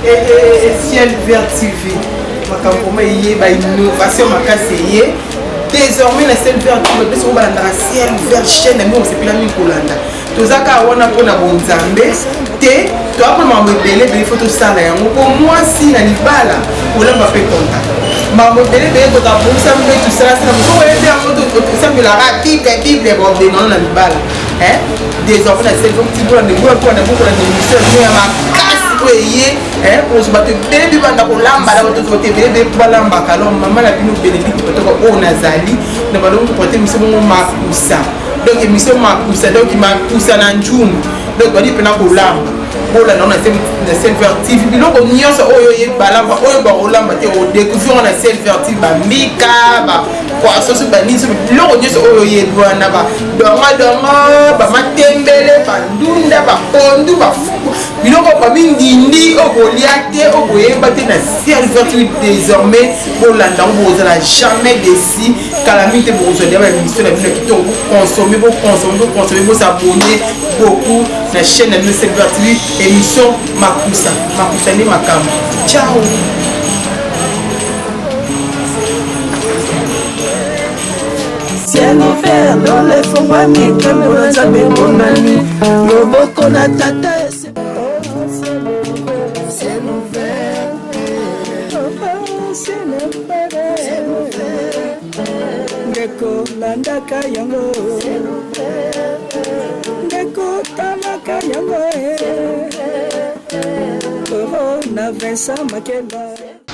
Ciel Vert TV. Ma innovation désormais la Ciel Vert TV, Ciel Vert chaîne, on s'est plus la même colanda. Tozaka wana pona bonzambe te to apona mabele bele photo sala yango ko moi si na libala olamba pe contact mabele bele to ta bonsa mbe tout ça ça ko ete en photo ça me la bible bon de non na libala désormais la Ciel Vert TV na ngwa ko na beaucoup na émission ya makasi ko yé on se battre bele bi banda ko lamba la to te bele balamba kalo mama na bino bele bi ko to ko nazali na balongo ko porter mission mo makusa. Donc émission Makusa, donc il m'a poussé en Djoum. Donc on dit pendant qu'on l'a. Bon là on a Ciel Vert TV. Puis donc on y a ça oyo balamba oyo ba olamba te o découvrir on a Ciel Vert TV ba mika ba quoi ça se bani so là on y a ça oyo ye douana ba donga ba matembele ba ndunda ba pondu ba puis donc on ba mindindi o boliate o boyeba te na Ciel Vert TV désormais pour la ndang vous allez jamais déci calamité pour vous dire l'émission la qui to consommer vous s'abonner beaucoup la chaîne de Ciel Vert TV émission Makusa ni Makam. Ciao. Ciel ouvert dans les formes mi comme on a bien mon ami le boko na tata ciel ouvert Geko landaka yango Geko tamaka yango na Vincent Makeba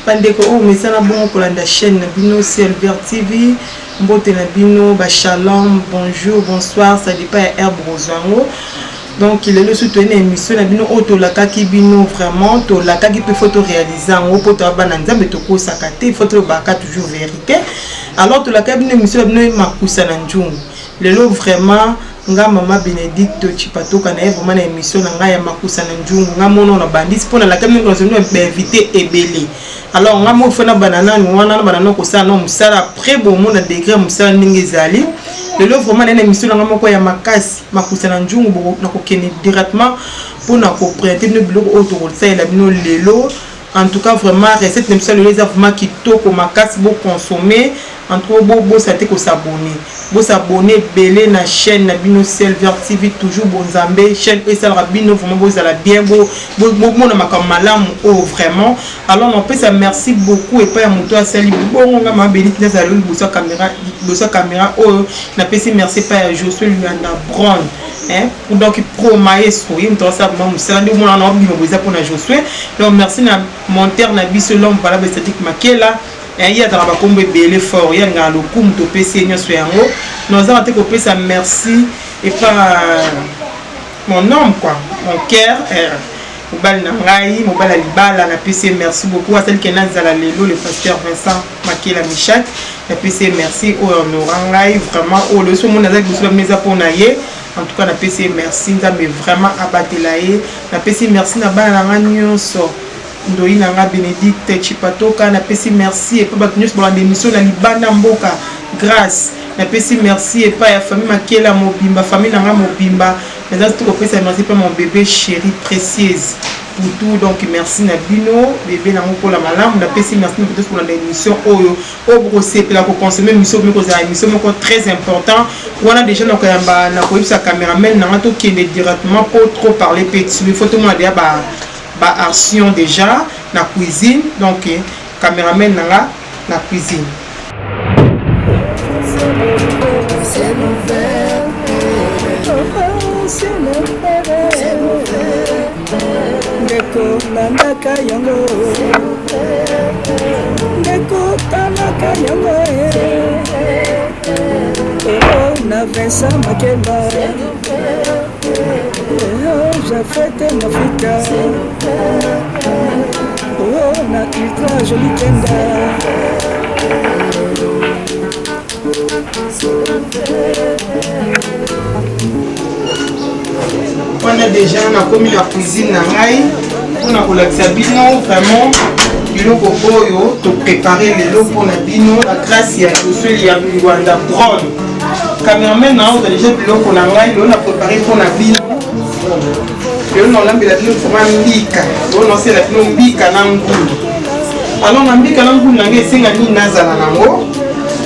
Pandeko o mesana bon pour la chaîne Bino Ciel Vert TV mbote na bino ba shalom bonjour bonsoir ça dépend à herbe rosango. Donc il est le soutenu émission na bino auto la kaki bino vraiment to la kaki peut photo réaliser en poto bana nzambe to ko sakate photo baka toujours vérité. Alors to la kaki bino émission bino makusa na njungu lelo vraiment nga mama Benedicte Chipato kana vraiment na émission na nga ya makusa na njungu nga mono na bandis pona la kaki bino invité ebele. Alors nga mo fona banana ni wana na banana ko sa no musala après bon mon degré musala ningi zali lelo vraiment na émission nga moko ya makasi makusa na njungu bo na ko keni directement pour na ko prêter no biloko auto ko sa la bino lelo. En tout cas vraiment recette même ça le les vraiment qui toko makasi bo consommer en tout bo ça te ko s'abonner bo s'abonner belé na chaîne na bino Ciel Vert TV toujours bonzambe chaîne et ça bino vraiment bo ça la bien bo na makamalamu oh vraiment alors on peut ça merci beaucoup et pas à moto à sali bon nga ma bénite na sali bo sa caméra oh na pesi merci pas Josué Luanda Brown pour donc pro maestro il me ça vraiment ça ndi mo na obi mo za pour na Josué donc merci na monteur na biso l'homme voilà esthétique makela il y a travail comme belé fort il y a ngalo kum to pesi nyoso yango nous avons été coupé ça merci et pas mon nom quoi mon cœur mobile nangai mobile libala na pesi merci beaucoup à celle qui est dans la lelo le pasteur Vincent Makela Michel na pesi merci au orangai vraiment au le so mon azak biso meza pona ye en tout cas na pesi merci nzambe vraiment abatelaye na pesi merci na bana na nyonso ndoi na nga Benedicte Chipato na pesi merci et pas batnyos pour l'émission la libana mboka grâce na pesi merci et pas ya famille Makela mobimba famille na nga mobimba mais là tout pesi merci pour mon bébé chéri précieuse pour tout donc merci na bino bébé na pour la malam na pesi merci pour l'émission oyo au procès pour la consommer émission mais cause émission très important on a déjà na kayamba na ko sa caméraman na to qui est directement pour trop parler petit mais photo moi déjà ba action déjà na cuisine donc caméraman na la cuisine Geko landaka yango Geko tamaka yango na Vincent Makeba Jafete Mafika na ultra joli tenda on a déjà commis la cuisine na ngai on a kolakisa bino vraiment biloko oyo to préparer les lots pour na bino la grâce ya Josué ya Luanda Brown cameraman na on a déjà biloko na ngai on a préparé pour na bino lelo naolambela bino vraimen mbika lelo naosala bino mbika na ngulu alors na mbika na ngulu nange esenga nini nazala nango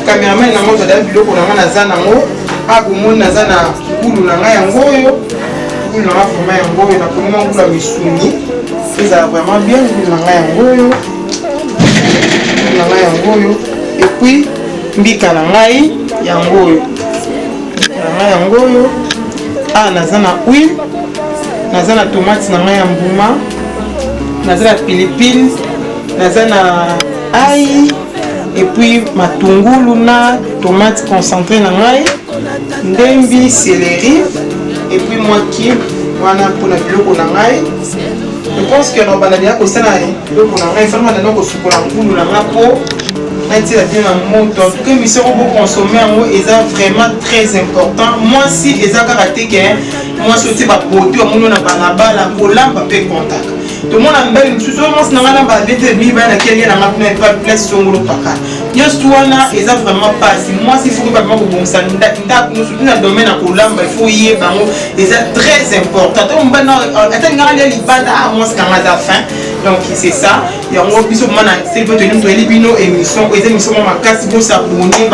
cameraman nango todala biloko nanga naza nango abomoni naza na ngulu na ngai yango oyo ngulu na ngai vraimen yango oyo nakomima ngulu ya misuni ezala vraiment bien ngulu na ngai yango oyo epuis mbika na ngai yango oyo naza na huile naza na tomate na ngai ya mbuma naza na pilipili naza na ai epuis matungulu na tomate concentré na ngai ndembi céleri epuis mwa kibe wana mpona biloko na ngai je pense que nobanda deya kosala biloko na ngai vraiment dana kosukola ngulu na ngai mpo natia bien na moto en tout cas émission oyo boconsommer yango eza vraiment très important mwasi eza kaka te ke mwasi otie bapoto amoni na balabala kolamba mpe kontaka tomona mbele mosusu oyo mwasi na ngai lamba abete mibaya na kenge na ngai mpona epa place songolo paka nyonso wana eza vraiment pasi mwasi ifoki babima kobongisa ndako mosusu na domaine ya kolamba ifo yeba yango eza très important to mobana ata lingaka lia libanda mwasi kanga aza fin donc c'est ça yango biso mana selpe toyeli toyeli bino émission eza émission mwa makasi bosabone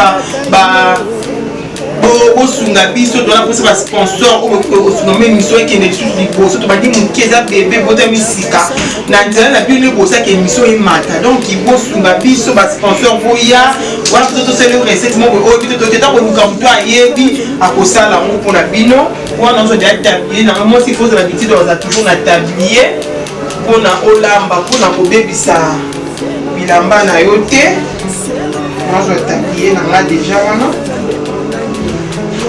bosunga biso tona mposa basponsor osunga mo émission ekende lisusu liboso tobandi moke eza bebe bota misika na nzela na bino ebosaki émission emata donc bosunga biso basponsor boya wana mpo tosali recette moko oyo bito toketa koluka moto ayebi akosala yango mpona bino wana ozodi atablie nango mosi ifo ozala bitide oza toujours na tablie mpona olamba mpona kobebisa bilamba na yo te nazwa tablie na nga deja wana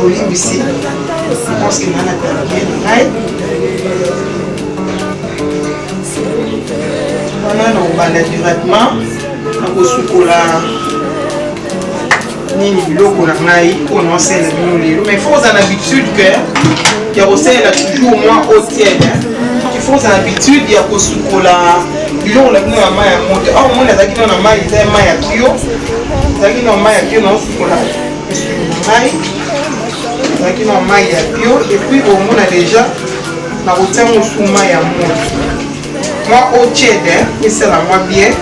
olimbisi pense que nana tablie na ngai wana na kobanda directement na kosukola nini biloko na ngai oyo naosalela bino lelo mais faut ozala na habitude que ya kosalela toujours mwa eau tiède il faut ozala na habitude ya kosukola biloko na bino ya mai ya moto awa omoni azalaki nao na mai eza mai ya pio ezalaki nao mai ya pio naosukola misuni na ngai ezalaki nao mai ya pio epuis omona deja na kotia mosu mai ya moto mwa eau tiède esala mwa bien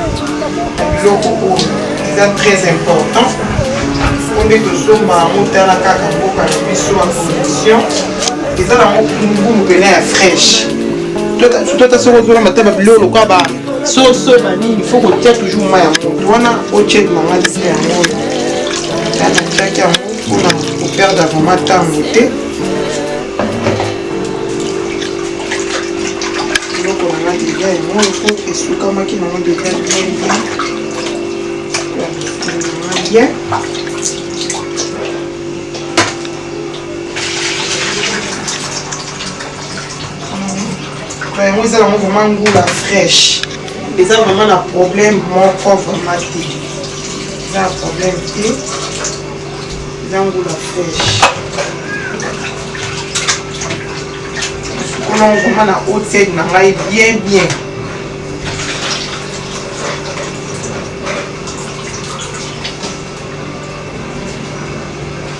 na biloko oyo eza très important nde tosomba yango tala kaka mboka na biso ya condition eza na ngulu pene ya fraîche tota soko ozolamba ta babiloko lokola basoso banini il faut kotia toujours mai ya moto wana otiede nanga lise yango tana tiaki yango mpona koperdre vraiment ntango te biloko nanga deja yango po esukamaki nango deja bien yango eza nango vraiment ngula fraîche eza vraiment na problème moko vraiment te eza na problème te eza ngula fraîche sukonango vraiment na eau tiède na ngai bien bien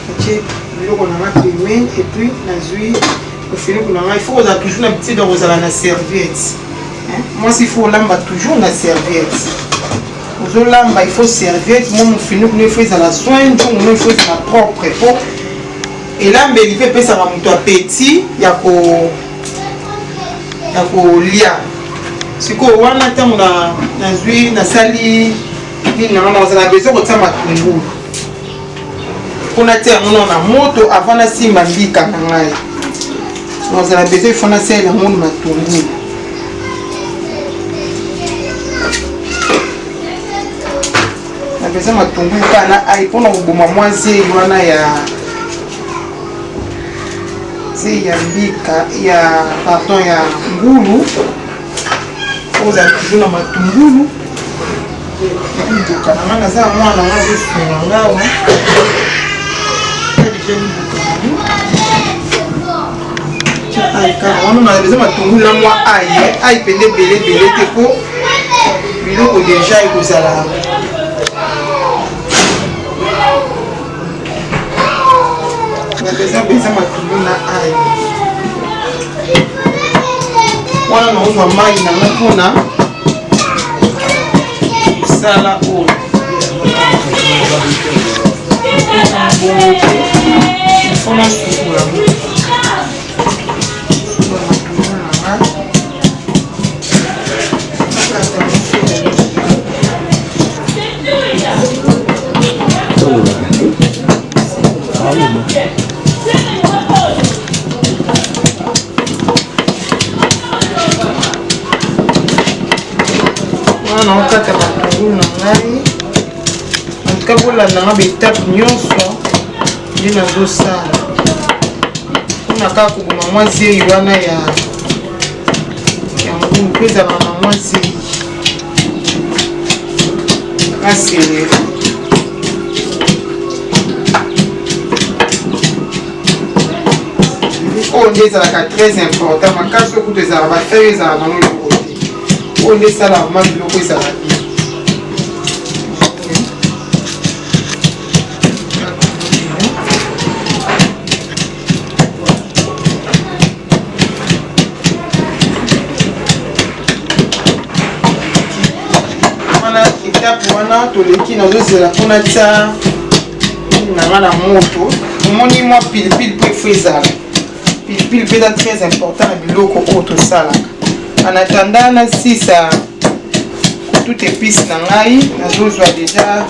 otie biloko na nga pembeni et puis nazwi ofini kuna ngai il faut kozala toujours na bitide ya kozala na serviette mwasi il faut olamba toujours na serviette ozolamba il faut serviette mo mofini kuna il faut ezala soin ntongo no il faut ezala propre po elambeli mpe epesaka moto apeti ya kolia sikoyo wana ntango nazwi nasali nini nanga nazala besoin kotia matungulu mpona te yango na moto avant nasimba mbika na ngai nazala besoin il faut nasalela yango na matungulu na besoin matungulu kaka na ai mpona koboma mwa zeli wana ya mbika ya pardon ya ngulu ozala toujours na matungulu mboka nanga naza mwana nga zosunga ngawa wana na besoin matungulu na mwa ai pende ebele te mpo biloko deja ekozala na besoin matungulu na ai wana naozwa mai nanga mpona kosala oyo mpona sukula wana okata matungulu na ngai antuka bolanda nga baetape nyonso nde nazosala mpona kaka koboma mwa zei wana ya ngulu mpo ezalaka na mwa zei aseleri oyo nde ezalaka très important makasi okutu ezalaka bafeuille ezalaka nango eloko te oyo nde esalaka ma biloko ezalaka bien wana etape wana toleki nazozela mpona tia nanga na moto omoni mwa pilipili mpo efo ezala pilipili mpe eza très important na biloko oyo tosalaka en attendant nasisa toute épice na ngai nazozwa deja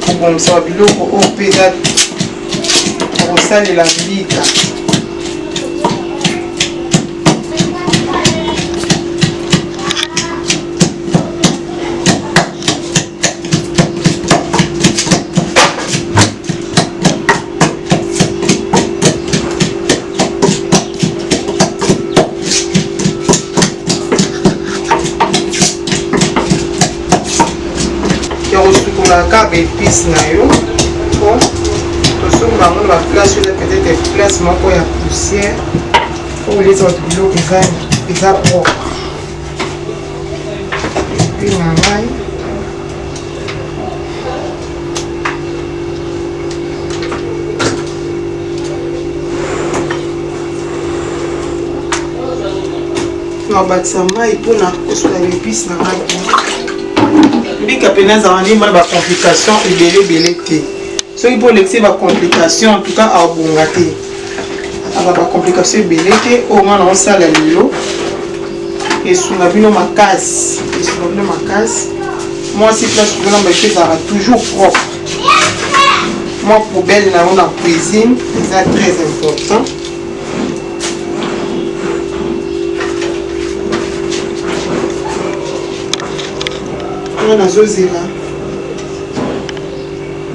kobongisa ba biloko oyo mpe eza kosalela mbika kaka baépice na yo po tosomba yango na baplace oyo peut-être place moko ya poussière po olesa bato biloko eza propre epi na ngai nabatisa mai mpona kosola baépice na ngai mbika pena ezala nde mwana bacomplication ebele te soki mpo olekisi bacomplication en tout cas abonga te aba bacomplication ebele te oyo mwana osala lelo esunga bino makasi mwasi place kozolamba epe ezalaka toujours propre mwa poubelle na yo na cuisine eza très important nazozela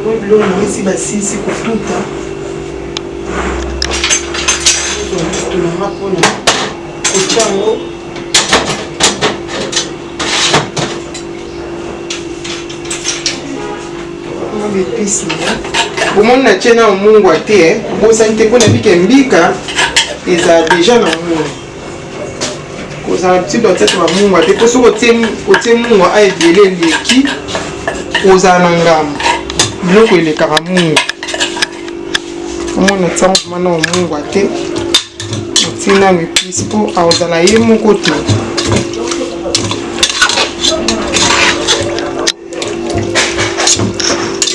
oyo biloko nango esi basilisi kotuta tolanga mpona kotia yango na bepisi bomoni natie na omungwa te bosani te mpona bike mbika eza deja na mungwa kozala tipe otiaka bamungwa te mpo soki otie mungwa a ebele eleki kozala na ngambo biloko elekaka mungwa omona tiango mana omungwa te otie nano epice mpo aozala ye moko te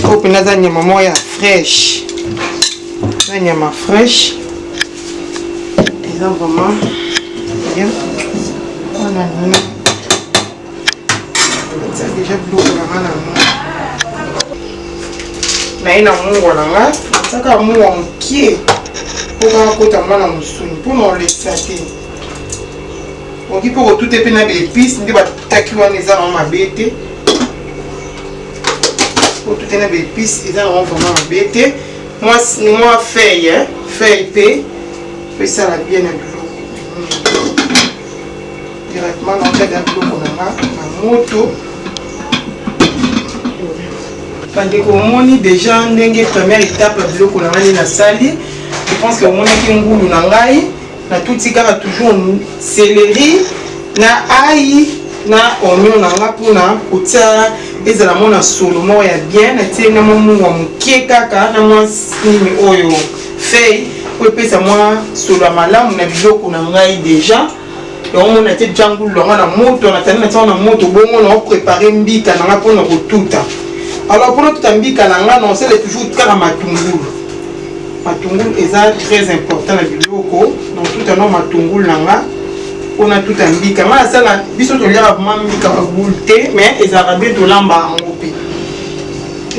oyo mpena aza nyama moko ya fraîche eza nyama fraîche eza vraiment bien wana nini atia deja biloko nanga naye na mungwa nanga atiaka mungwa mokie mpo kaka kota mwana mosuni mpona olesa te oki mpo kotuta mpe na baépice nde bataki wana eza nango mabe te kotuta na baépice eza nango vraiment mabe te mwa feuille mpe esala bien na biloko directement naotaka biloko nanga na moto bandeko omoni déjà ndenge première étape ya biloko na ngai nde nasali je pense que omonaki ngulu na ngai natuti kaka toujours céleri na ai na oignon na nga mpona kotia ezala mona solo moko ya bien natie na mwa mungwa mokie kaka na mwa nini oyo feuille po epesa mwa solo ya malamu na biloko na ngai déjà on a été django na moto on a tenu na moto bon on a préparé mbika na pour na kotuta alors pour tout mbika na nga non c'est toujours kala matungulu est très important na biloko donc tout un homme matungulu na nga on a tout mbika ma ça la biso to lia vraiment mbika goûter mais les arabes to lamba en opi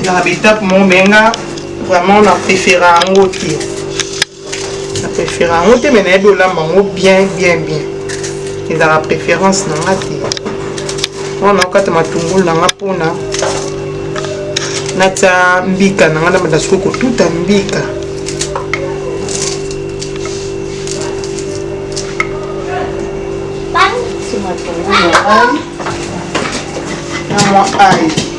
les arabes tape mon menga vraiment on a préféré en oti la préférence on te mena de lamba bien et dans la préférence na ngati on a kata matungulu na ngapona nata mbika na ngana madasuko ko tuta mbika c'est matungulu na moi aïe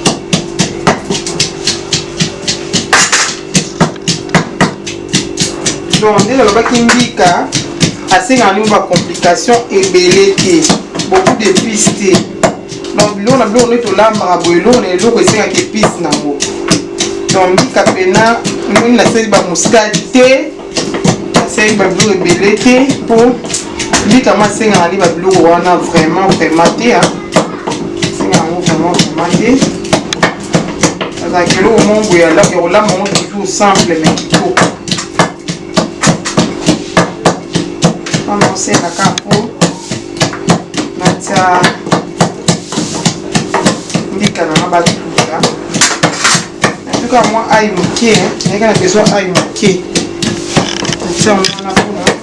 donc dès le baki mbika assez en une complication et belé beaucoup de pistes donc l'on a besoin de l'ambre on est l'eau c'est avec pistes nango donc mbika pena nous na c'est ba muscade c'est ba bleu belé pour mbika ma c'est en ba bleu on a vraiment té hein c'est vraiment té avec l'eau mon boya là que là mon toujours simple mais tout commencer la capo natia mbika na batuka en tout cas moi aïe moké hein j'ai besoin aïe moké natia on a pour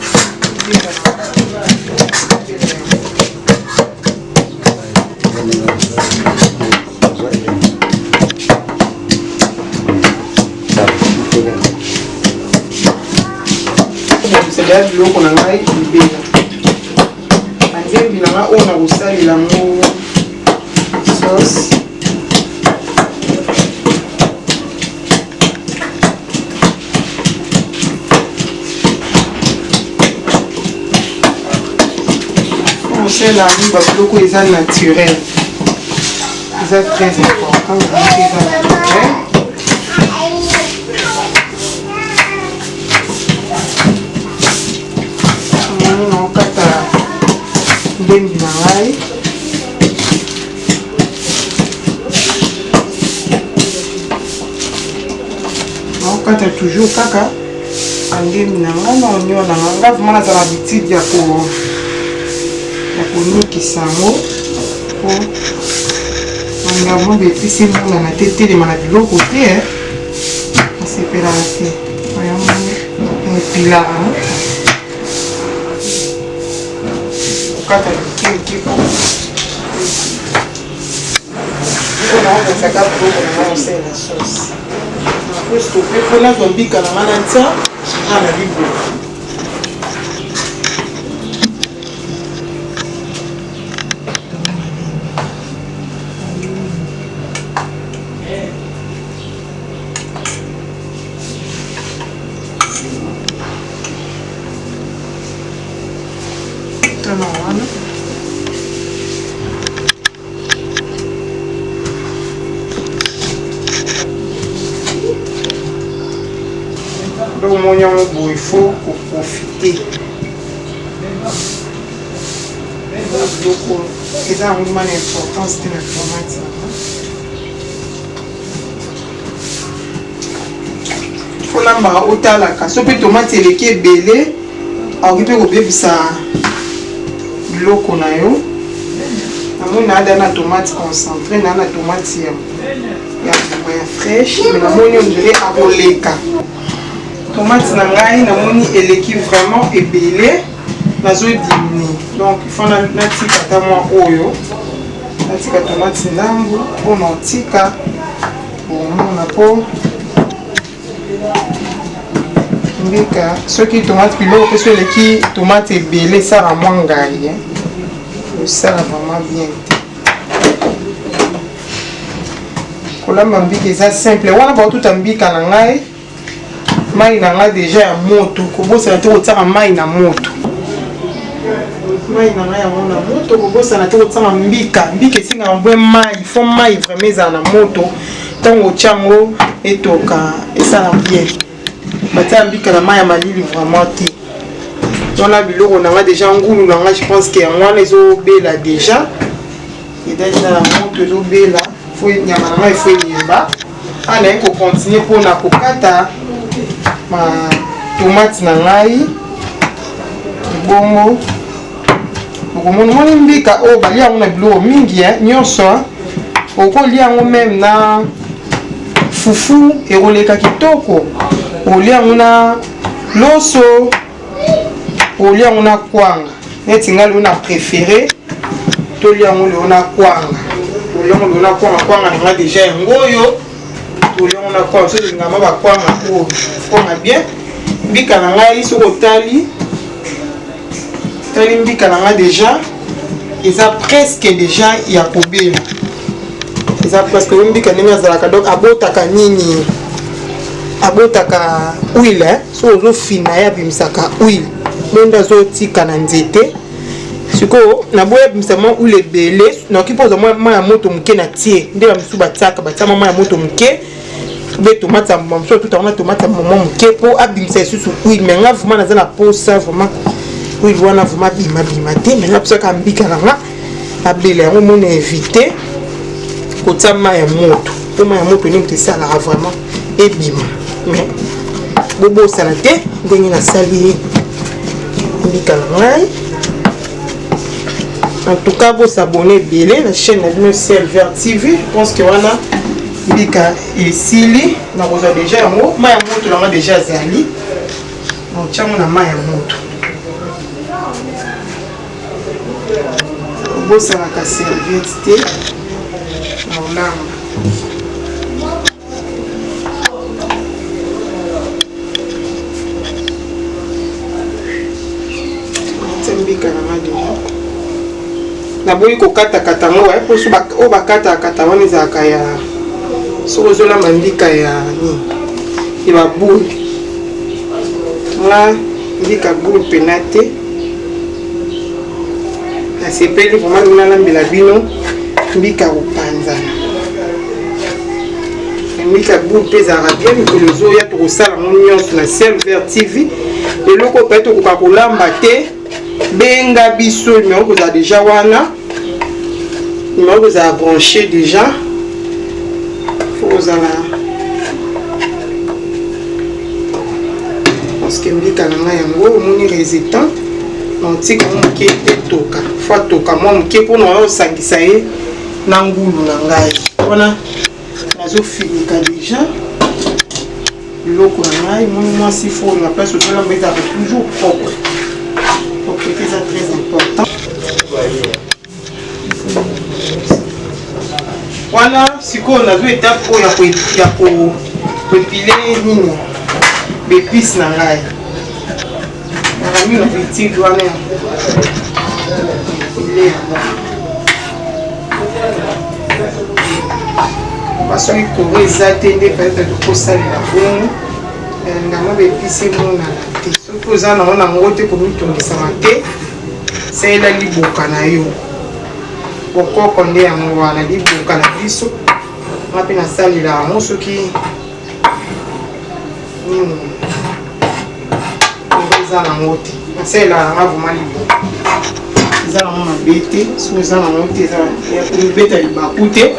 c'est là qu'on a ngai libela anzembi nanga ona kusali lango sauce on sait la vie ba biloko eza naturel c'est très important naturel ndembi na ngai nakokata toujours kaka andembi na ngai na onio na ngai vraiment naza na habitude ya konikisa yango po nangamo epesi mbonana te telema na biloko te nasepelaka te epilaka kata kipo on a fait ça pour on sait la sauce on peut stopper pour la zombie quand on a ça à la libre donc il faut profiter c'est un vraiment l'importance de la tomate il faut l'amba otalaka sopi tomate eleki ebele akoki mpe kobebisa biloko na yo namoni naada na tomate concentré na tomate ya fraîche mais namoni on dirait akoleka tomate na ngai namoni eleki vraiment ebele nazo diminuer donc il faut natika ta mwa oyo natika tomate ndambu mpona otika omona po mbika soki tomate biloko mpe so eleki tomate ebele esala mwa ngai osala vraiment bien te kolamba mbika eza simple wana baotuta mbika na ngai mai na ngai deja ya moto kobosana te kotiaka mai na moto mai na ngai yango na moto kobosana te kotiaka mbika esingaka mbwe mai fo mai vraiment ezala na moto ntango otia yango etoka esala bien batia mbika na mai ya malili vraiment te On a biloko na nga déjà ngulu na nga je pense que moi les obela déjà et déjà la monte obela faut nyama na nga il faut yemba ana ko continuer pour na kokata ma tomate na ngai bongo okomona moni mbika o bali yango na biloko mingi nyonso okolia yango même na fufu ekoleka kitoko olia yango na loso olia yango na kwanga neti ngai leo na préféré tolia yango leo na kwanga olia yango leo na kwanga nanga déjà yango oyo tolia yango na kwanga soki ngama bakwanga oyo kwanga bien mbika na ngai soki otali mbika na nga déjà eza presque déjà ya kobela eza presque mbika ndenge azalaka donc abotaka nini abotaka huile so ozofina ye abimisaka huile nde azotika na nzete sikoyo naboya abimisa mwa huile ebele nakoki mpo oza mwa ya moto moke na tie nde bamisu batiaka batiama mwa ya moto moke be tomate ya mosusu tutango na tomate ya mwa moke mpo abimisa lisusu huile mais nga vraimen naza na posa vraiment oui wana vraiment bima te mais nga pisaka mbika nanga abela yango mona éviter kotia mai ya moto mpo mai ya moto nde moto esalaka vraiment ebima mais bobosana te ndenge nasali mbika na ngai en tout cas bosabone ebele na chaîne na bino Serveur TV je pense que wana mbika esili nakozwa déjà yango mai ya moto nanga déjà azali otiango na mai ya moto bosalaka serviette te na olamba mbika na nga deja naboyi kokatakata yango mpo oyo bakatakata wana ezalaka ya soki ozolamba mbika ya nini ya babule nga mbika bule pena te nasepeli vraiment ndenge nalambela bino mbika kopanzana mbika bule mpe ezalaka bien mikolo ezoya tokosala yango nyonso na Serveur TV eloko mpe tokoka kolamba te benga biso numéro kozala déjà wana numéro kozala branché déjà fo kozala parceke mbika na ngai yango omoni résultat naotika mwa moke etoka fo atoka mwa moke mpona oyo osangisa ye na ngulu na ngai wana nazofinika déjà biloko na ngai moni mwasi fo na place ozolamba ezalaka toujours propre propreté eza très important wana sikoyo nazwa étape oyo ya koepile nini bepice na ngai nakamino petite wana ile yango basoki koro eza te nde peut-être tokosalela bongo ngama bepice emonana te soki oza nango nango te komitongisama te salela liboka na yo bokoko nde yango wana liboka na biso nga mpe nasalela yango soki nini eza nango te nasalela nanga vraimen liboka eza nango mabe te soki eza nango te eza komibeta libaku te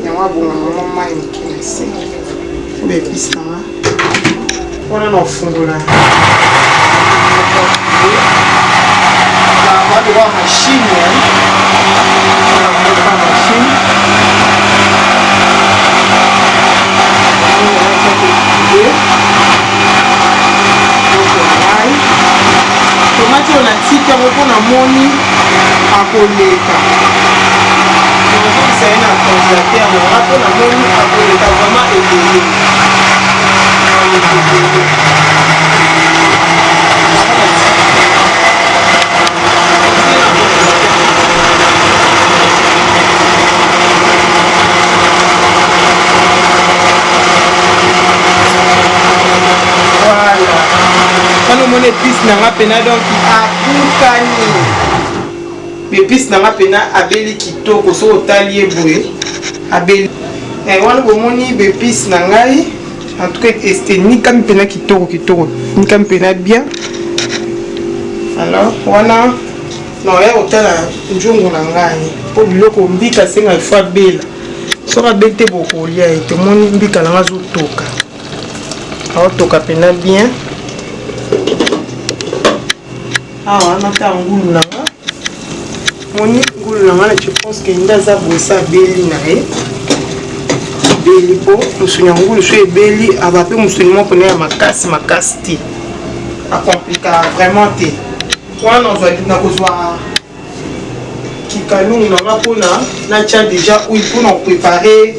yango abongaka mwa mai moke na se oyo episi nanga wana na ofungola la machine tomate oyo natika yango mpo namoni akoleka ozoisa ye na congélateur nanga mpo namoni akoleka vraiment ebele wana omona épice nanga pena donc abukani épice nanga pena abeli kitoko soki otali ye boye abeli wana bomoni bépice na ngai En tout cas, c'était ni comme pena kitoko. Ni comme pena bien. Alors, voilà. Non, il y a autant de gens qui ont gagné. Pour le coup, on dit que c'est une fois belle. So ka bete beaucoup lié te moni mbika na zo toka. Alors toka pena bien. Ah on a ta ngulu na nga. Moni ngulu na nga je pense que ndaza bossa beli na e. Beli po musunya ngulu so beli abape musunya mo pona makasi ti. A compliquer vraiment te. Quand on va na kozwa Kikalung na tcha déjà où il faut nous préparer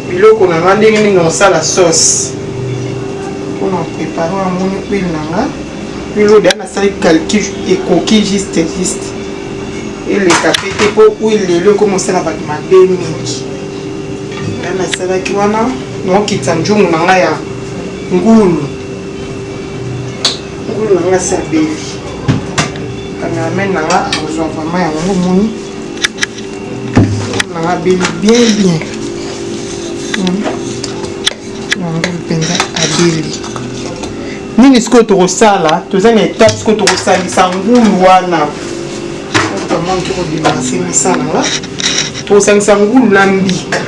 bilo qu'on a mandé dans ça la sauce pour nous préparer un mon huile nanga bilo dans ça calcul et coquille juste et les capété pour huile le commencer à battre ma demi dans ça là qui wana non kitanjung nanga ya ngulu nanga ça beli caméraman nanga azwa vraiment yango moni nanga bien nango mpenza abeli nini sikoyo tokosala toza na étape sikoyo tokosalisa ngulu wana otamanki kodebarase misala nanga tokosalisa ngulu na mbika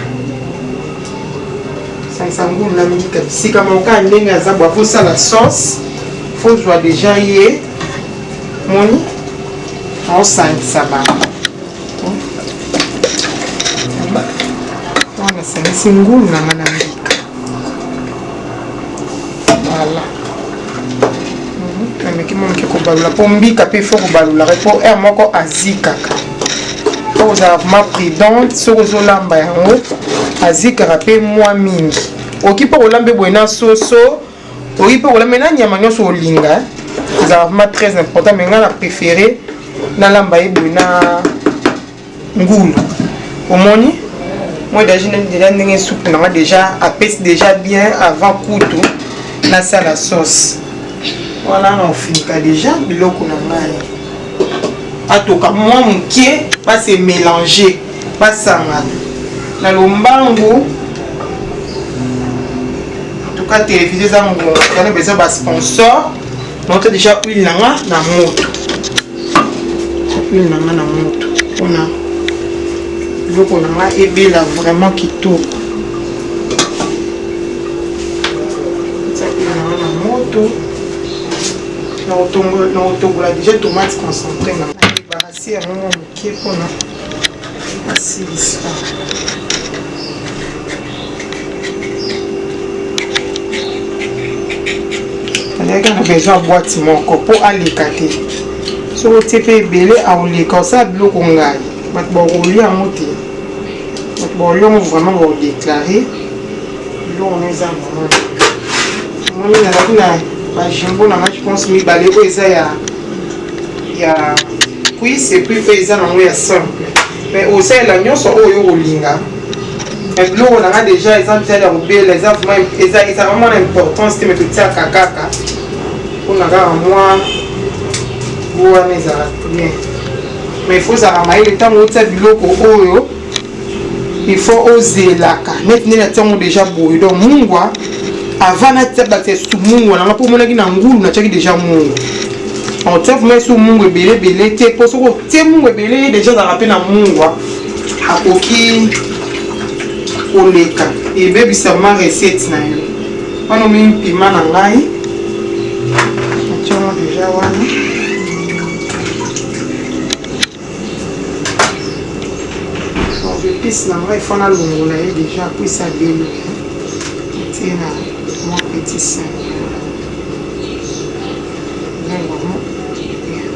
bisika moko ya ndenge aza bwa fosala sauce fozwa déjà ye moni osangisa bango wana sangisi ngulu nanga na mbika voilà ameki monoki kobalula mpo mbika mpe fo kobalulaka mpo aire moko azikaka mpo kozala vraiment prudente soki ozolamba yango azikaka mpe mwa mingi oki mpo kolamba boye na soso oki mpo kolamba na nyama nyonso olinga ezala vraiment très important mais nga na préféré nalamba ye boye na ngulu omoni moi déjà ndenge soupe nanga déjà apesi déjà bien avant kutu nasala sauce wana na ofinika déjà biloko na ngai atoka mwa moke base mélanger basangana na lombangu en tout cas télévision eza ngonga kana besoin basponsor note déjà huile nanga na moto huile nanga na moto mpona biloko nanga ebela vraiment kitoko tia huile nanga na moto na otongola déjà tomate concentré nanga ebarasi yango mwa moke mpona asilisa azalaki na besoin ya boîte moko mpo aleka te soki otie mpe ebele aoleka osala biloko ngai bato bakolia yango te bato bakolia yango vraiment bakodéclare biloko no eza vraiment moni nazalaki na bajimbo nanga je pense mibale oyo eza ya cuisse epuis mpe eza nango ya simple mais osalela nyonso oyo okolinga biloko nanga déjà eza mpesali ya kobela eza vraiment na importance te me totiaka kaka mpona kaka mwa go wana ezala bien mais il faut ozala mayele ntango otia biloko oyo il faut ozelaka neti ndenge atiango déjà boye donc mungwa avant natia batia su mungwa nanga mpo omonaki na ngulu natiaki déjà mungwa otia vraiment esu mungwa ebele te mpo soki otie mungwa ebele déjà ezalaka mpe na mungwa akoki koleka ebebisa ma recette na yo wana omi mpima na ngai atiango déjà wana épice na ngai ifo nalongola ye déjà po esa belo etie na mwa petit sein vraiment bien.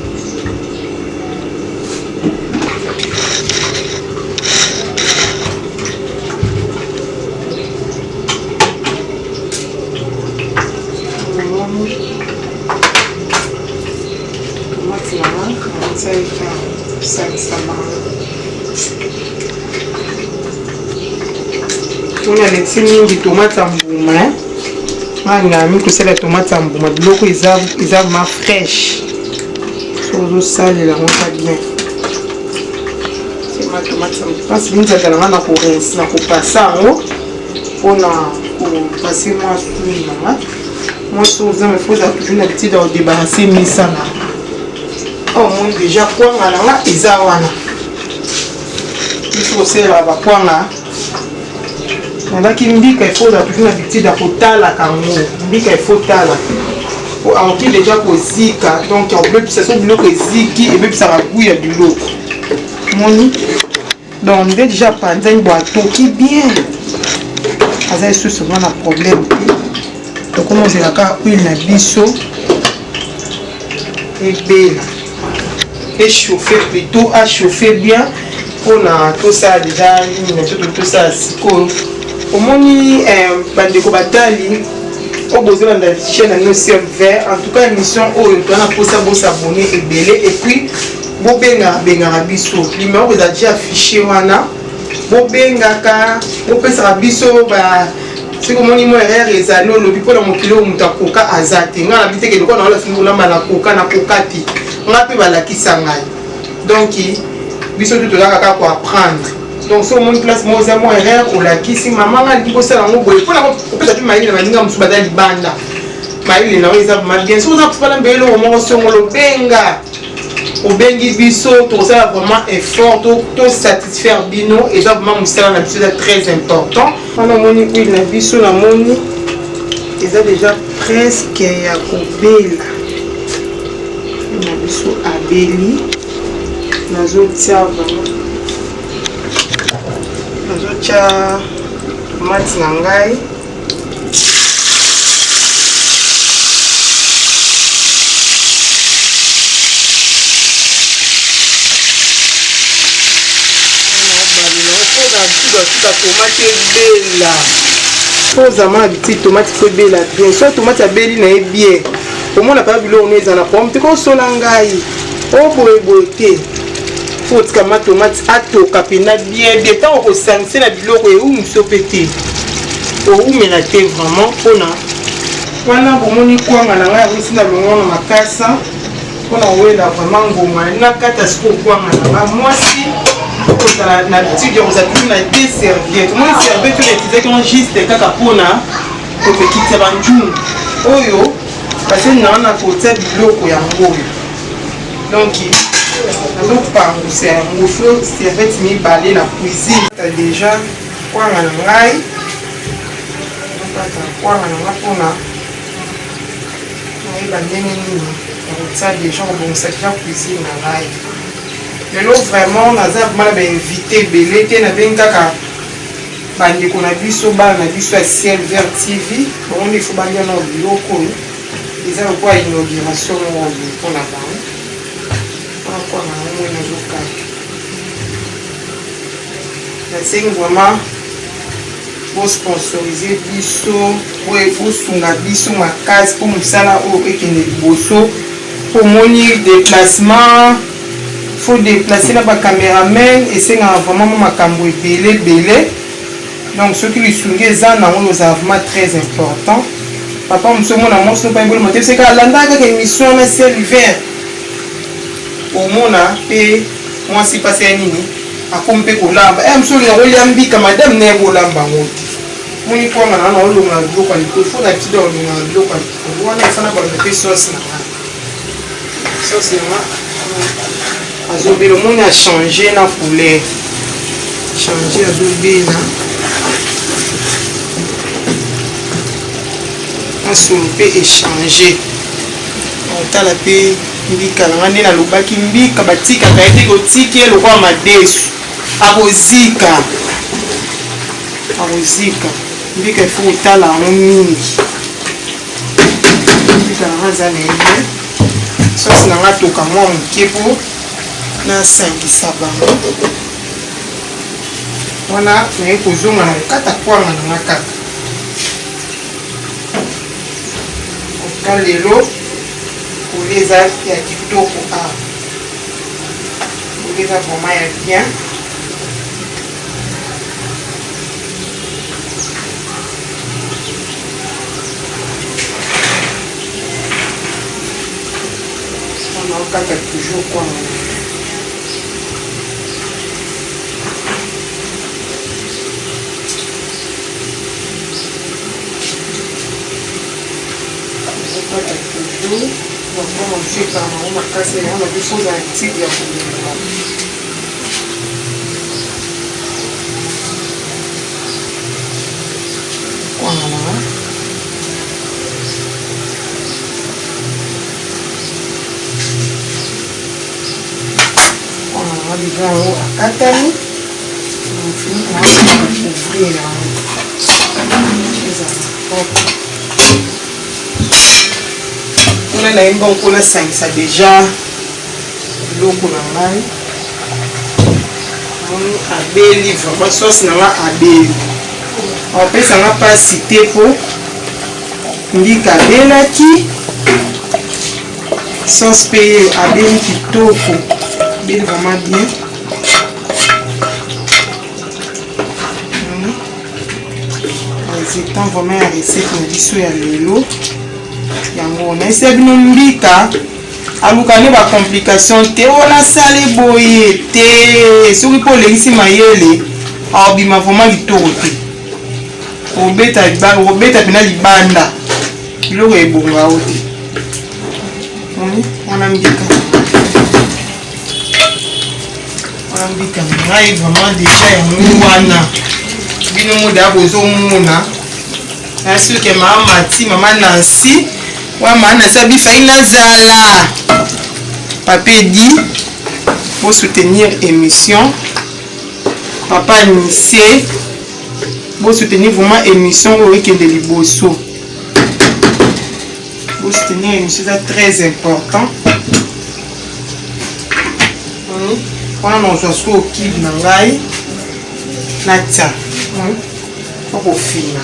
Tomate na nga natia kosalisa bango on a laissé mingi tomate ya mbuma ngami kosala tomate ya mbuma biloko eza ma fraîche so ozosalela yango ta bien sema tomate ya mbuma mpasi mingi azalanga na kopasa yango mpona pour passer moi sous maman. Moi sous ça me faut toujours l'habitude de débarrasser mes ça là. Oh mon déjà quoi là eza wana. Il faut c'est là ba quoi là. Ndaki mbika il faut toujours l'habitude de kotala kango. Mbika il faut tala. Alors qu'il déjà kozika donc on peut ça sont biloko ziki et puis ça va bouillir du lot. Moni. Donc on est déjà panza une boîte qui bien. Aza sous souvent un problème. Donc comment c'est la cas huile na biso et belle. Et chauffer plutôt à chauffer bien pour na tout ça déjà tout ça siko. Au moni bandeko batali au besoin de la chaîne à nos serveurs. En tout cas, émission où on a pour s'abonner et belé. Et puis, Bobenga Rabiso. Numéro vous a déjà affiché. Bobenga Ka. Bobenga Rabiso. C'est comme on dit, moi, les anneaux, le bipo dans mon kilo, on t'a coca azate. On a habité que le corps dans la figure, on a la coca, na cocati. On a pu la kisangay. Donc, biso tout là, pour apprendre. Donc, si on place moi erreur, on l'a qui si maman a dit que c'est un mot, il faut la peut-être maïli na ninga musubada libanda. Maïli na weza bien sûr, on a pas l'embello au moment où on le benga. Au bengi biso, tout ça vraiment effort, tout satisfaire bino et donc vraiment c'est un épisode très important. On a moni huile na biso na moni. Et ça déjà presque ya kobela. Na biso abeli. Nazo tia vraiment nazotia tomate na ngai tomate ebela pozama habitude tomate fo ebela bien so tomate abeli na ye bien omona pa biloko no eza na pomme te kosola ngai oboyeboye te faut que ma tomate atoka pena bien de temps au sangser la biloko et ou msopete ou menate vraiment pona wana bomoni kwanga na ngai aussi na longo na makasa pona wela vraiment ngoma na kata siko kwanga na ngai mwasi kozala na habitude ya kozala na deux serviettes moi serviette on utilise comme juste kaka pona kopekitisa banjungu oyo parce que na kotia biloko yango oyo donc c'est un mouflo serviette mibale la cuisine déjà kwanga na ngai kwanga na ngai mpona nayeba ndenge nini nakotia déjà kobongisa déjà cuisine na ngai lelo vraiment naza vraiment na bainvité ebele te nabengi kaka bandeko na biso bana na biso ya CLVR TV bongo ifo balia na biloko oyo eza lokwa inauguration moko mpona bango quoi c'est vraiment pour sponsoriser biso pour sunga biso makasi pour musala o ekene liboso pour moni déplacement faut déplacer la caméraman et c'est vraiment makambo ebele donc ceux qui lui sunga eza na oyo eza vraiment très important papa musomona moso pa ebolo mote c'est ka landa ka émission na CLVR omona pe mwasi pasi ya nini akompe kolamba msoli yango mbika madame ne kolamba ngo moni kwanga na olonga biloko ya likolo fo na tide olonga biloko ya likolo wana efana balompe sauce na nga sauce na azobela omoni a changer na couleur changer azobela asolo mpe échanger otala mpe mbika na nga nde nalobaki mbika batikaka ete kotiki ye lokwa madesu akozika mbika ifo kotala yango mingi mbika na nga aza na ye sosi na nga toka mwa moke mpo nasangisa bango wana naye kozonga na kokata kwanga na nga kaka ota lelo les a kitoko a les a vraiment bien on a encore toujours quoi toujours. Donc, on fait par on a cassé, on a des choses actives. Voilà. Voilà, déjà à Katani. On finit par ouvrir. On a une bonne connaissance déjà. L'eau qu'on a mal. On a des livres. On va sauce n'a pas à des. On peut s'en pas citer pour Ndika Belaki. Sauce payée à bien kitoko. Bien vraiment bien. C'est vraiment la recette de l'issue à l'élo. On a essayé de nous dire que la complication est la salle boye. Si vous voulez ici, maïele, on a vraiment du tout. On beta pina libanda. Bilo est bon à ôter. On a mis vraiment déjà un bino moda bozo mona. Sûr que maman Nancy, maman Nancy faina zala. Papa dit pour soutenir émission. Papa Nissé pour soutenir vraiment émission au week-end de Liboso. Pour soutenir émission, c'est très important. On a nos choses au kid nangai. Natia. Faut finir.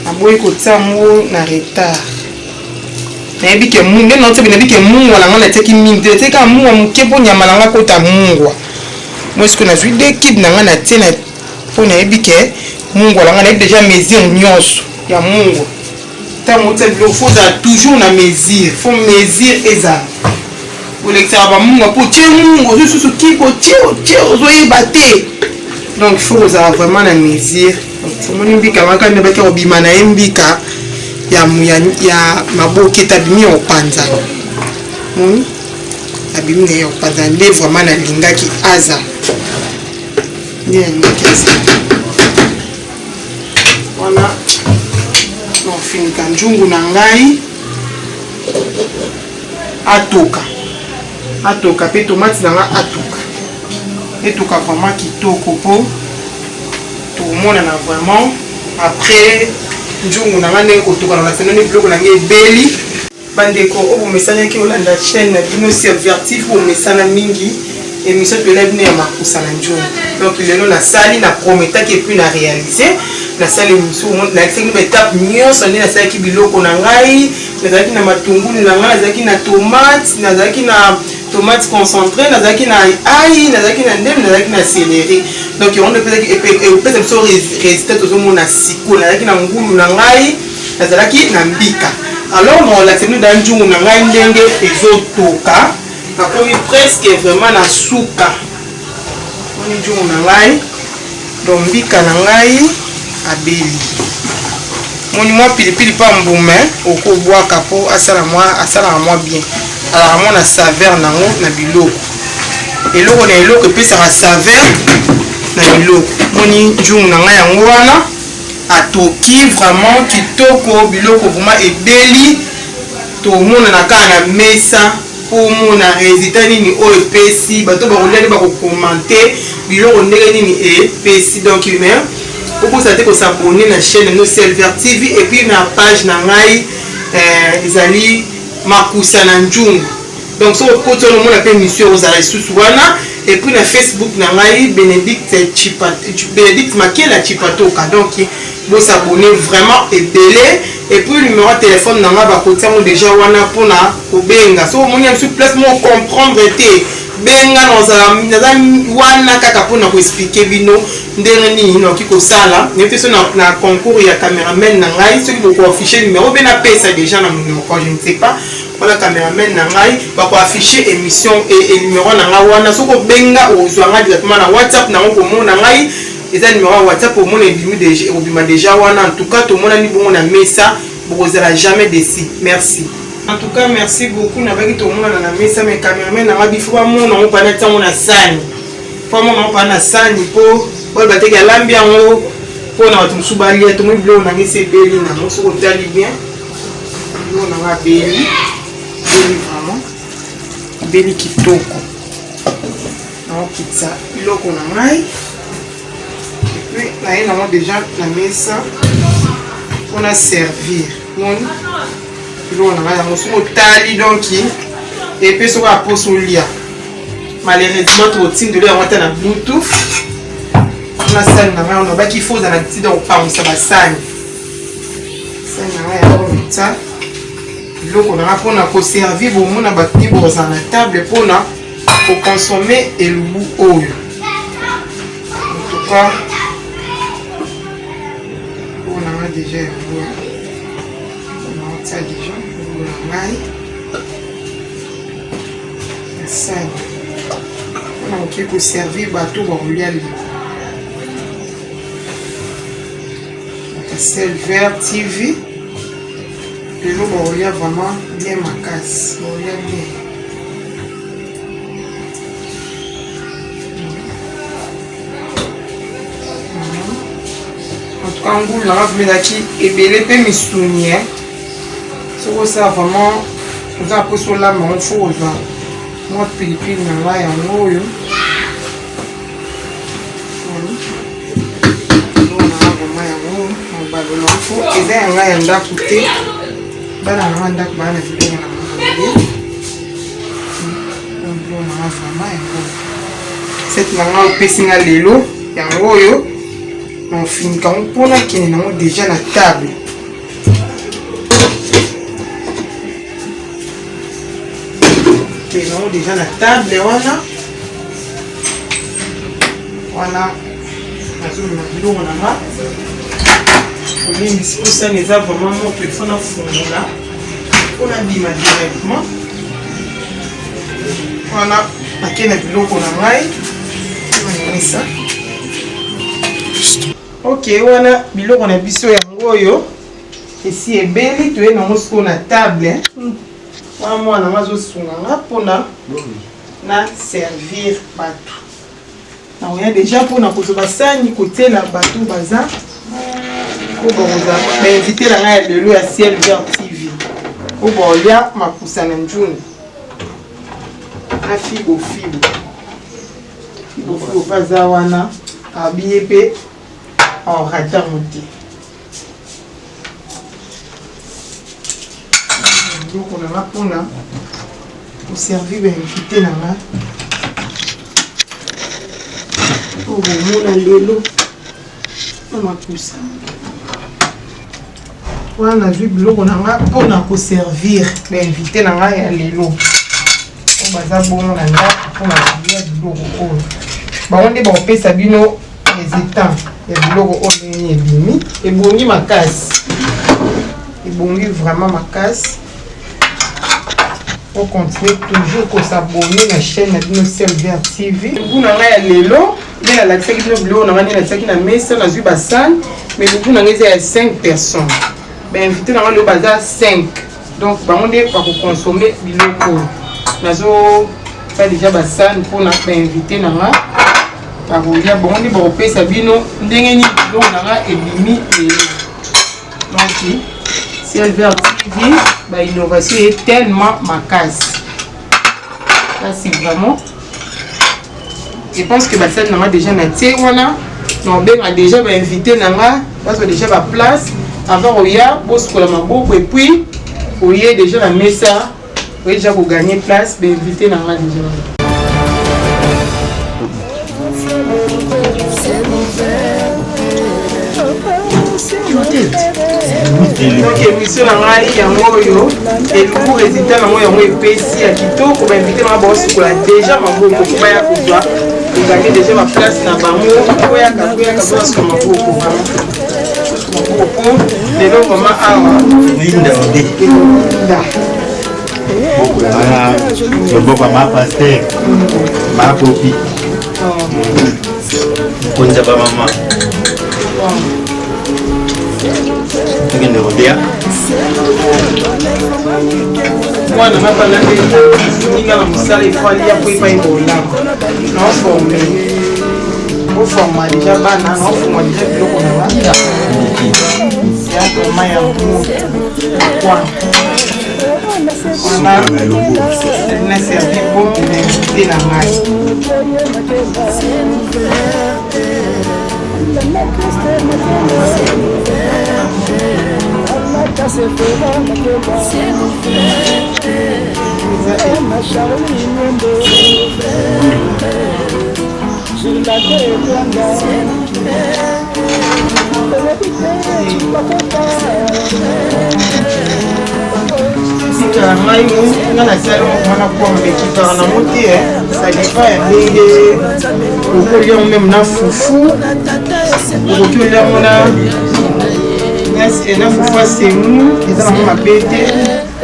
Aboy ko tsamu na retard. Na ebike mungu nde note bina bike mungu wala ngana teki mingi te ka mungu mukepo nyama langa ko ta mungu. Moi ce que na zui de kid na ngana tena pona ebike mungu wala ngana déjà mesure nyonso ya mungu. Ta mote bilo faut toujours na mesure, faut mesure eza. Pour lecteur ba mungu po tie mungu zo ki ko tie zo yebate. Donc il faut vraiment la mesure. Donc mbika makanda baki obima na mbika ya maboke tabimi opanza. Abimi na opanza nde vraiment na lingaki aza. Nde ngakeza. Voilà. On finit kanjungu na ngai. Atoka pe tomate na nga atoka. Et tout cas vraiment qui toko tout le monde en a vraiment après njungu na ngane ko to kana fenoni bloko na nge beli bandeko obo mesana ki olanda chaîne bino servertif o mesana mingi émission de l'ebne ya makusa na njungu donc lelo na sali na prometa qui puis na réaliser na sali émission na explique une étape nyonso na sali ki biloko na ngai na zaki na matungulu na ngai na zaki na tomate na zaki na tomate concentrée, na zaki na ail, na zaki na ndem, na zaki na céleri. Donc on peut et on peut se résister tout monde na siko, na zaki na ngulu na ngai, na zaki na mbika. Alors on la tenu dans njungu na ngai ndenge ezotoka, na komi presque vraiment na suka. On njungu na ngai, donc mbika na ngai abeli. Moni moi pilipili pa mbume, okobwaka po asala moi bien. Alors on a saveur nango na biloko eloko na eloko pesa ka saveur na biloko moni njungu na ngai yango wana atoki vraiment kitoko biloko vraiment ebeli to mona na ka na mesa pour mona résultat nini o epesi bato ba koleli ba ko commenter biloko ndenge nini epesi donc mais pour ça te ko s'abonner na chaîne no Silver TV et puis na page na ngai ezali makusa na njungu donc so ko to mo na pe mission aux ressources wana et puis na Facebook na ngai Bénédicte Makela Chipatoka donc vous s'abonner vraiment ebele et puis le numéro de téléphone na nga ba ko tsango déjà wana pona ko benga so mo nya sur place mo comprendre te benga na wana kaka pona ko expliquer bino ndenge nini no kiko sala nete so na concours ya cameraman na ngai so ki ko afficher numéro bena pesa déjà na numéro je ne sais pas voilà cameraman na ngai ba ko afficher émission et numéro na nga wana so ko benga o zwanga directement na WhatsApp na ko mona ngai eza numéro WhatsApp au monde ebimi déjà wana en tout cas to mona ni bongo na mesa vous n'aurez jamais déçu. Merci. En tout cas, merci beaucoup. Nous avons dit que tout le monde a mis ça, mes caméramans, nous avons dit que tout le monde a pas de temps à sani. Tout le monde a pas de sani pour battre la lambia pour nous soubalia, tout le monde a mis ses belly, nous sommes bien. Nous avons belly, vraiment, belly qui toque. Nous pizza, loko na mai. Et puis là, nous avons déjà la mesa pour nous servir. On a tali donc et puis sur la pose au lit. Malheureusement, tout le de l'air on a Bluetooth. On a ça, on a pas qu'il faut dans la petite on parle ça va ça. Ça donc on a pour nous servir au monde à dans la table pour consommer et le bout haut. En tout cas, on a déjà ça déjà, ça on a pour servir bateau Barolia Silver TV le nom Barolia vraiment bien ma casse Barolia bien en tout cas on goûte là vous mettez qui et belé peut me souvenir. Ça vraiment, nous avons posé la main, il faut moi pilipili na là en haut. Cette maman pessinga lelo yango yo on finit quand on a qui est déjà la table. Non, déjà la table voilà ça les a vraiment mon téléphone à fond là on a dit directement voilà à quel biloko on a ça ok voilà biloko on a biso yango yo ici est belle tu es dans mon table moi na mazo sunga pona na servir bato na on a déjà pour na kozoba sani côté la bato baza ko boza mais inviter la na de à Ciel Vert TV ko bolia makusa na njuni na figo baza wana habillé pe en rata monté. Donc on a pour servir invité là pour mon lelo on m'a poussé on a vu biloko na pour servir invité là ya lelo on baza bon na ndako pour na biloko oyo ba onde ba pesa bino hésitant ya biloko oyo ebimi ebongi makasi ebongi vraiment makasi. On continue toujours à s'abonner à la chaîne de Ciel Vert TV. Vous n'avez lelo, il y a la série de bleu, on a la messe, on a vu bassan, mais vous n'avez 5 personnes. Ben invité dans le bazar 5. Donc on est pas pour consommer biloko. Nazo pas déjà bassan pour na invité dans la par bon on est pour payer sabino ndengeni donc on a ebimi donc Ciel Vert TV, l'innovation est tellement macasse. Ça c'est vraiment. Je pense que ça n'a déjà naté voilà. Non ben a déjà invité nanga parce que déjà la place avant oya boss pour la maboko et puis oya déjà la mesa déjà pour gagner place ben invité nanga déjà. Donc émission na ngai yango yo et le résultat na moi yango epesi ya kitoko ba invité na ba osikola déjà maboko ko ya kozwa ko gagner déjà ma place na bango ko ya ka ba osikola maboko maboko lelo mama awa winda ode voilà je vois ma pasteur ma copie konja ba mama tokende kolia mwana mapala ninga na mosala efalia po epai bolako naoforme oforma deja bana naoforma deja biloko na bana yakoma ya na servi po te na ngai sikala ngai nga nasali mwana pombe kitaka na moti salipa ya ndenge okolia meme na fufu okoki oliamo na fufu asemu eza nango mabe te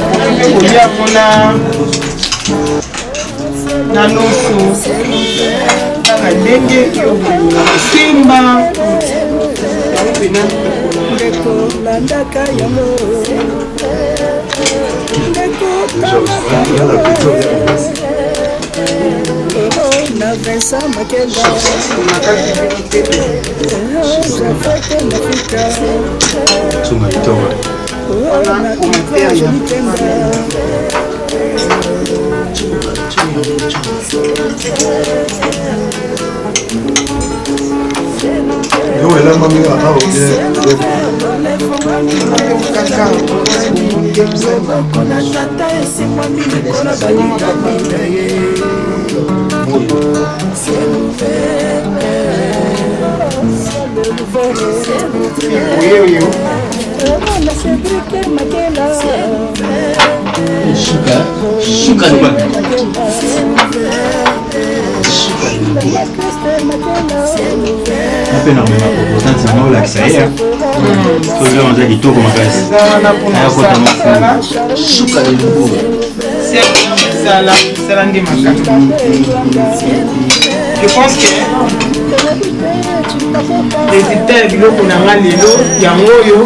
okoki mpe koliamo na loso kaka ndenge na kosimba yango pena Napenda mama proposant sana la kisaya. Sio ndio kitoko makasi. Ayakota mafuna. Shuka libubu. Sala ndi makasi. Je pense que résultat biloko na nga lelo yango oyo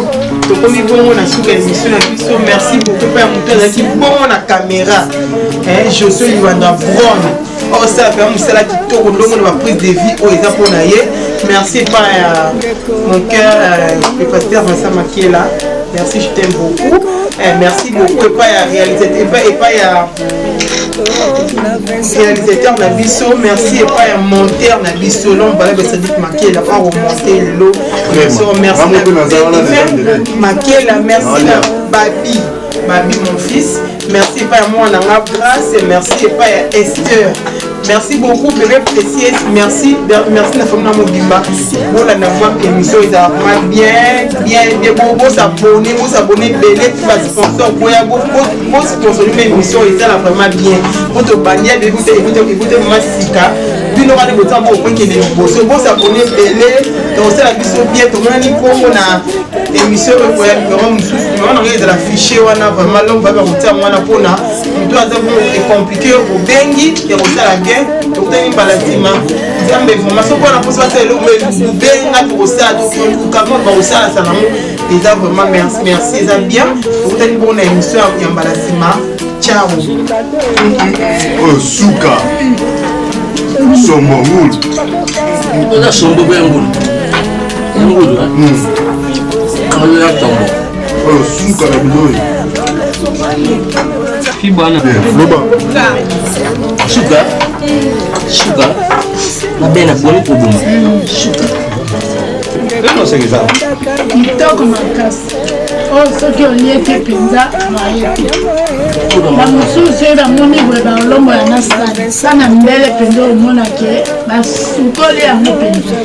tokomi bongo na suka émission na biso. Merci beaucoup pa moto azaki bongo na caméra. Josué Livanda Brown. Oh ça fait musala kitoko ndongo na prise de vie o eza pona ye. Merci pas mon cœur le pasteur Vincent Makiela. Merci, je t'aime beaucoup. Merci beaucoup et pas à réalisateur na biso. Merci et pas à monteur na biso. L'homme va ça dit Makiela pas remonter l'eau. Merci Makiela, merci Babi mon fils. Merci pas à moi Nanga Grâce et merci et pas à Esther. Merci beaucoup, bébé précieux. Merci la famille Mobimba. Bon, la émission est bien. Vous abonnez, belé, sponsor, vous sponsorisez l'émission, est vraiment bien. Votre bannière, écoutez, Massika. Vous n'aurez pas de temps pour que vous abonnez, belé. Donc, c'est la mission bien. Tout le monde pour na émission, on a affiché, on a vraiment l'homme va vous dire, c'est compliqué au bengi et au salagé donc t'as une balatima zambe formation pour la possibilité de benga pour ça donc comment va au sala ça déjà vraiment merci ça bien donc t'as une bonne émission en balatima ciao oh suka sombo ngul on a sombo ngul ngul on a tombo oh suka la bidoi Fibana. Sugar. Na bena boni kubuma. Sugar. Non c'est ça. Kitoko makasi. Oh soki olie te penza bamosusu oyo bamoni boye balombo ya nasani sana mbele mpenza omona ke basukoli yango mpenza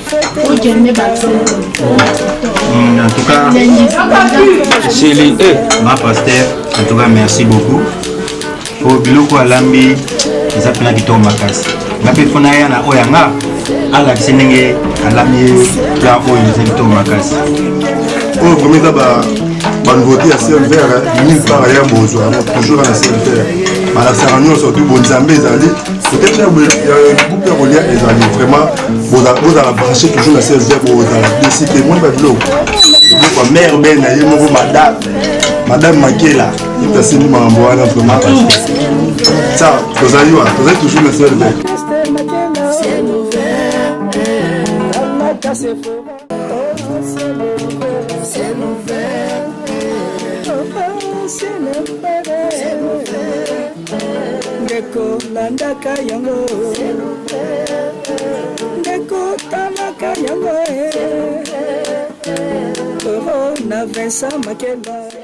okende basukoli en tout cas Chélie ma pasteur en tout cas merci beaucoup pour biloko alambi eza pena kitoko makasi nga mpe mpona ya na oyo yanga alakisi ndenge alambi pla oyo eza kitoko makasi oyo vraimen eza banouveauté ya CLVR nulle part ailleurs bozwa yango toujours na CLVR balakisaka nyonso surtout bonzambe ezali peut-être groupe ya kolia ezali vraiment bozala branché toujours na CLVR bozala décide moni babiloko kwa mère ben na ye moko madame Makela il t'a signé mambo wana vraiment parce que ça tozali wa tozali toujours le seul mec Ndeko landaka yango Ndeko talaka yango na Vincent Makela